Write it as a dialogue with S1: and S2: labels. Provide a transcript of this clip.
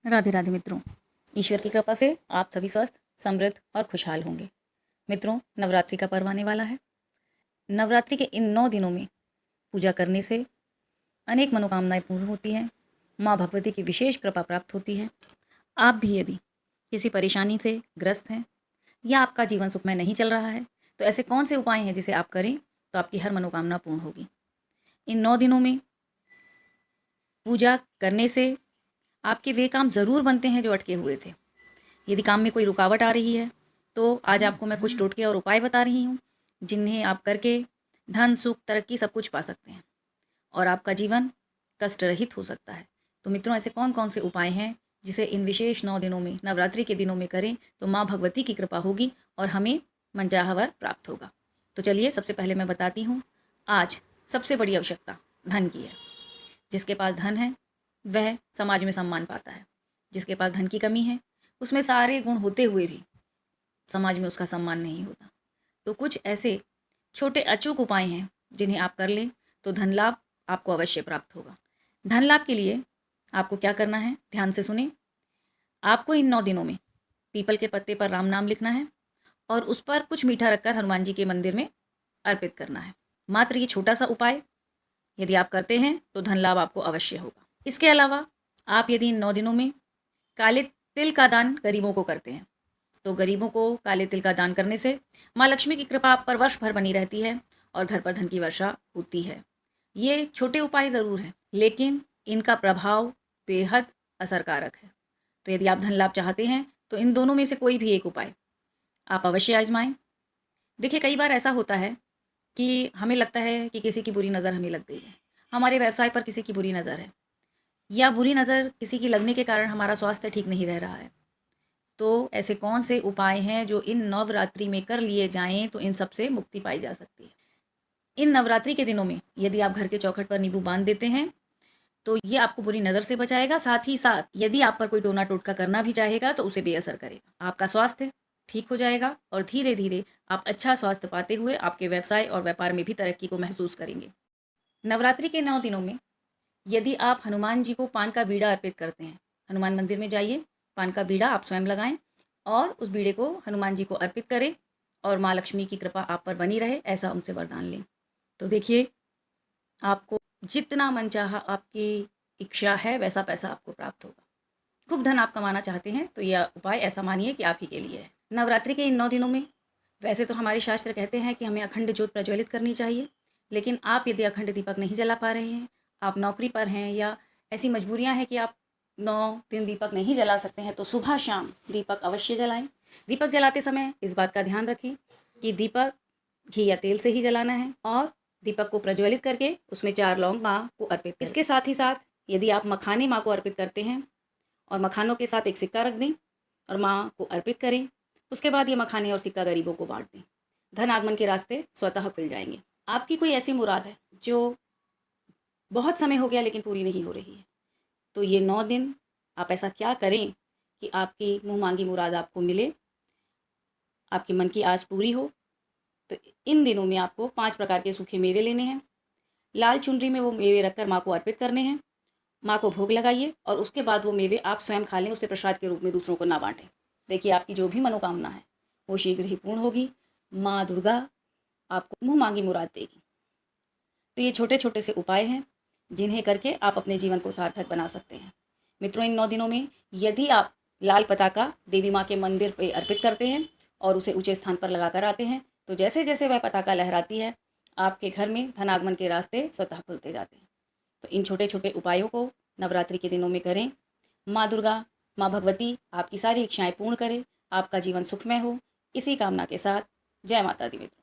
S1: राधे राधे मित्रों, ईश्वर की कृपा से आप सभी स्वस्थ, समृद्ध और खुशहाल होंगे। मित्रों, नवरात्रि का पर्व आने वाला है। नवरात्रि के इन 9 दिनों में पूजा करने से अनेक मनोकामनाएं पूर्ण होती हैं। माँ भगवती की विशेष कृपा प्राप्त होती है। आप भी यदि किसी परेशानी से ग्रस्त हैं या आपका जीवन सुखमय नहीं चल रहा है, तो ऐसे कौन से उपाय हैं जिसे आप करें तो आपकी हर मनोकामना पूर्ण होगी। इन 9 दिनों में पूजा करने से आपके वे काम ज़रूर बनते हैं जो अटके हुए थे। यदि काम में कोई रुकावट आ रही है तो आज आपको मैं कुछ टोटके और उपाय बता रही हूँ जिन्हें आप करके धन सुख तरक्की सब कुछ पा सकते हैं और आपका जीवन कष्ट रहित हो सकता है। तो मित्रों, ऐसे कौन कौन से उपाय हैं जिसे इन विशेष 9 दिनों में, नवरात्रि के दिनों में करें तो माँ भगवती की कृपा होगी और हमें मनचाहा वर प्राप्त होगा। तो चलिए, सबसे पहले मैं बताती हूँ। आज सबसे बड़ी आवश्यकता धन की है। जिसके पास धन है वह समाज में सम्मान पाता है। जिसके पास धन की कमी है, उसमें सारे गुण होते हुए भी समाज में उसका सम्मान नहीं होता। तो कुछ ऐसे छोटे अचूक उपाय हैं जिन्हें आप कर लें तो धन लाभ आपको अवश्य प्राप्त होगा। धन लाभ के लिए आपको क्या करना है, ध्यान से सुने। आपको इन 9 दिनों में पीपल के पत्ते पर राम नाम लिखना है और उस पर कुछ मीठा रखकर हनुमान जी के मंदिर में अर्पित करना है। मात्र ये छोटा सा उपाय यदि आप करते हैं तो धन लाभ आपको अवश्य होगा। इसके अलावा आप यदि इन 9 दिनों में काले तिल का दान गरीबों को करते हैं तो गरीबों को काले तिल का दान करने से माँ लक्ष्मी की कृपा आप पर वर्ष भर बनी रहती है और घर पर धन की वर्षा होती है। ये छोटे उपाय ज़रूर हैं, लेकिन इनका प्रभाव बेहद असरकारक है। तो यदि आप धन लाभ चाहते हैं तो इन दोनों में से कोई भी एक उपाय आप अवश्य आजमाएं। देखिए, कई बार ऐसा होता है कि हमें लगता है कि किसी की बुरी नज़र हमें लग गई है, हमारे व्यवसाय पर किसी की बुरी नज़र है, या बुरी नज़र किसी की लगने के कारण हमारा स्वास्थ्य ठीक नहीं रह रहा है। तो ऐसे कौन से उपाय हैं जो इन नवरात्रि में कर लिए जाएं तो इन सब से मुक्ति पाई जा सकती है। इन नवरात्रि के दिनों में यदि आप घर के चौखट पर नींबू बांध देते हैं तो ये आपको बुरी नज़र से बचाएगा। साथ ही साथ यदि आप पर कोई टोना टोटका करना भी चाहेगा तो उसे बेअसर करेगा। आपका स्वास्थ्य ठीक हो जाएगा और धीरे धीरे आप अच्छा स्वास्थ्य पाते हुए आपके व्यवसाय और व्यापार में भी तरक्की को महसूस करेंगे। नवरात्रि के 9 दिनों में यदि आप हनुमान जी को पान का बीड़ा अर्पित करते हैं, हनुमान मंदिर में जाइए, पान का बीड़ा आप स्वयं लगाएं और उस बीड़े को हनुमान जी को अर्पित करें और माँ लक्ष्मी की कृपा आप पर बनी रहे, ऐसा उनसे वरदान लें। तो देखिए, आपको जितना मनचाहा आपकी इच्छा है वैसा पैसा आपको प्राप्त होगा। खूब धन आप कमाना चाहते हैं तो यह उपाय ऐसा मानिए कि आप ही के लिए है। नवरात्रि के इन 9 दिनों में वैसे तो हमारे शास्त्र कहते हैं कि हमें अखंड ज्योत प्रज्वलित करनी चाहिए, लेकिन आप यदि अखंड दीपक नहीं जला पा रहे हैं, आप नौकरी पर हैं या ऐसी मजबूरियां हैं कि आप 9 दिन दीपक नहीं जला सकते हैं, तो सुबह शाम दीपक अवश्य जलाएं। दीपक जलाते समय इस बात का ध्यान रखें कि दीपक घी या तेल से ही जलाना है और दीपक को प्रज्वलित करके उसमें 4 लौंग माँ को अर्पित करें। इसके साथ ही साथ यदि आप मखाने माँ को अर्पित करते हैं और मखानों के साथ एक सिक्का रख दें और माँ को अर्पित करें, उसके बाद ये मखाने और सिक्का गरीबों को बांट दें। धन आगमन के रास्ते स्वतः खुल जाएंगे। आपकी कोई ऐसी मुराद है जो बहुत समय हो गया लेकिन पूरी नहीं हो रही है, तो ये 9 दिन आप ऐसा क्या करें कि आपकी मुँह मांगी मुराद आपको मिले, आपके मन की आस पूरी हो। तो इन दिनों में आपको 5 प्रकार के सूखे मेवे लेने हैं। लाल चुनरी में वो मेवे रखकर माँ को अर्पित करने हैं। माँ को भोग लगाइए और उसके बाद वो मेवे आप स्वयं खा लें, उसे प्रसाद के रूप में दूसरों को ना बांटें। देखिए, आपकी जो भी मनोकामना है वो शीघ्र ही पूर्ण होगी। माँ दुर्गा आपको मुँह मांगी मुराद देगी। तो ये छोटे छोटे से उपाय हैं जिन्हें करके आप अपने जीवन को सार्थक बना सकते हैं। मित्रों, इन 9 दिनों में यदि आप लाल पताका देवी माँ के मंदिर पर अर्पित करते हैं और उसे ऊँचे स्थान पर लगा कर आते हैं, तो जैसे जैसे वह पताका लहराती है आपके घर में धनागमन के रास्ते स्वतः खुलते जाते हैं। तो इन छोटे छोटे उपायों को नवरात्रि के दिनों में करें। माँ दुर्गा, माँ भगवती आपकी सारी इच्छाएं पूर्ण करें, आपका जीवन सुखमय हो। इसी कामना के साथ जय माता दी मित्रों।